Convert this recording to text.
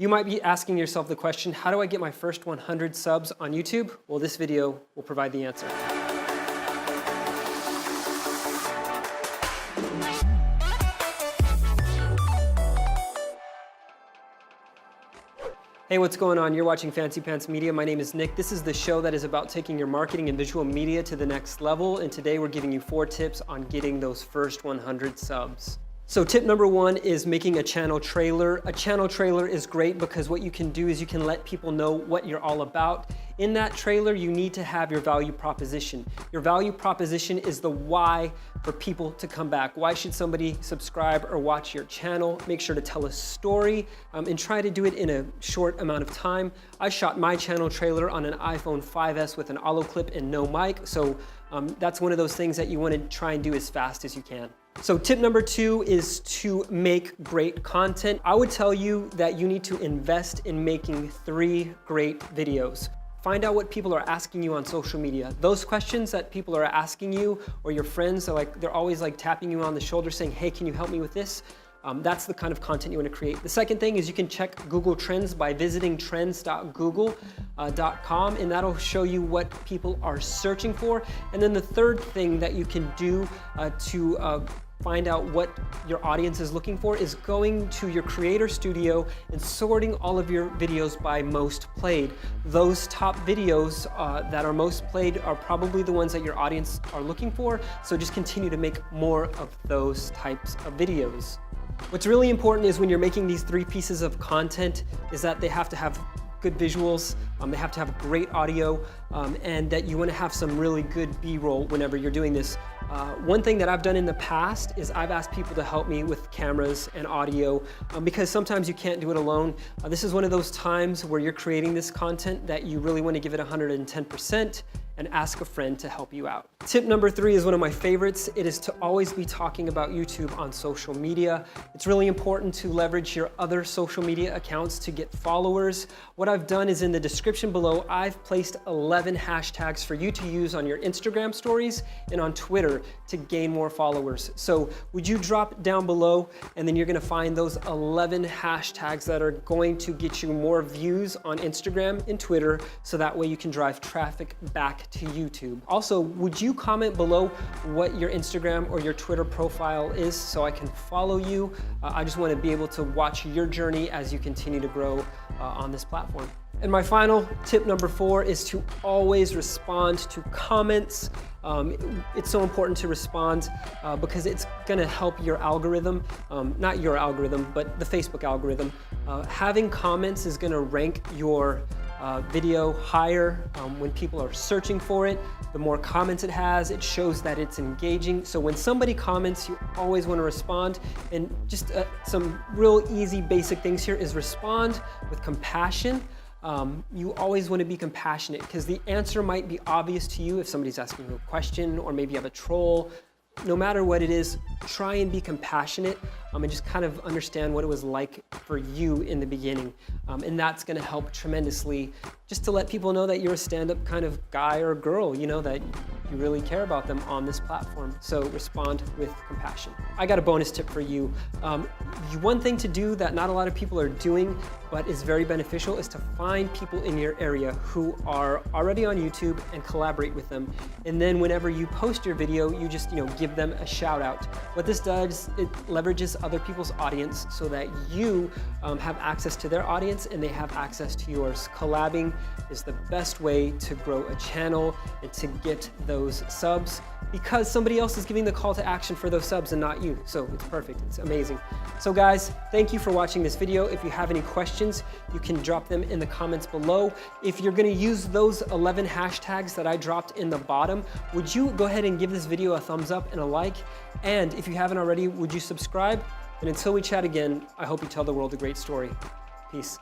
You might be asking yourself the question, how do I get my first 100 subs on YouTube? Well, this video will provide the answer. Hey, what's going on? You're watching Fancy Pants Media. My name is Nick. This is the show that is about taking your marketing and visual media to the next level. And today we're giving you 4 tips on getting those first 100 subs. So tip number 1 is making a channel trailer. A channel trailer is great because what you can do is you can let people know what you're all about. In that trailer, you need to have your value proposition. Your value proposition is the why for people to come back. Why should somebody subscribe or watch your channel? Make sure to tell a story and try to do it in a short amount of time. I shot my channel trailer on an iPhone 5S with an hollow clip and no mic. So that's one of those things that you want to try and do as fast as you can. So tip number 2 is to make great content. I would tell you that you need to invest in making 3 great videos. Find out what people are asking you on social media. Those questions that people are asking you or your friends are they're always tapping you on the shoulder saying, hey, can you help me with this? That's the kind of content you want to create. The second thing is you can check Google Trends by visiting trends.google.com and that'll show you what people are searching for. And then the third thing that you can do to find out what your audience is looking for is going to your creator studio and sorting all of your videos by most played. Those top videos that are most played are probably the ones that your audience are looking for, so just continue to make more of those types of videos. What's really important is when you're making these 3 pieces of content is that they have to have good visuals, they have to have great audio, and that you want to have some really good B-roll whenever you're doing this. One thing that I've done in the past is I've asked people to help me with cameras and audio because sometimes you can't do it alone. This is one of those times where you're creating this content that you really want to give it 110% and ask a friend to help you out. Tip number 3 is one of my favorites. It is to always be talking about YouTube on social media. It's really important to leverage your other social media accounts to get followers. What I've done is in the description below, I've placed 11 hashtags for you to use on your Instagram stories and on Twitter to gain more followers. So would you drop down below and then you're gonna find those 11 hashtags that are going to get you more views on Instagram and Twitter so that way you can drive traffic back to YouTube. Also, would you comment below what your Instagram or your Twitter profile is so I can follow you? I just want to be able to watch your journey as you continue to grow on this platform. And my final tip number 4 is to always respond to comments. It's so important to respond because it's gonna help your algorithm, not your algorithm, but the Facebook algorithm. Having comments is gonna rank your video higher when people are searching for it. The more comments it has, it shows that it's engaging. So when somebody comments, you always want to respond. And just some real easy basic things here is respond with compassion. You always want to be compassionate because the answer might be obvious to you if somebody's asking you a question or maybe you have a troll. No matter what it is, try and be compassionate and just kind of understand what it was like for you in the beginning. And that's gonna help tremendously just to let people know that you're a stand-up kind of guy or girl, you know, that you really care about them on this platform. So respond with compassion. I got a bonus tip for you. One thing to do that not a lot of people are doing, but is very beneficial is to find people in your area who are already on YouTube and collaborate with them. And then whenever you post your video, you just give them a shout out. What this does, it leverages other people's audience so that you have access to their audience and they have access to yours. Collabing is the best way to grow a channel and to get those subs because somebody else is giving the call to action for those subs and not you. So it's perfect, it's amazing. So guys, thank you for watching this video. If you have any questions, you can drop them in the comments below. If you're gonna use those 11 hashtags that I dropped in the bottom, would you go ahead and give this video a thumbs up and a like? And if you haven't already, would you subscribe? And until we chat again, I hope you tell the world a great story. Peace.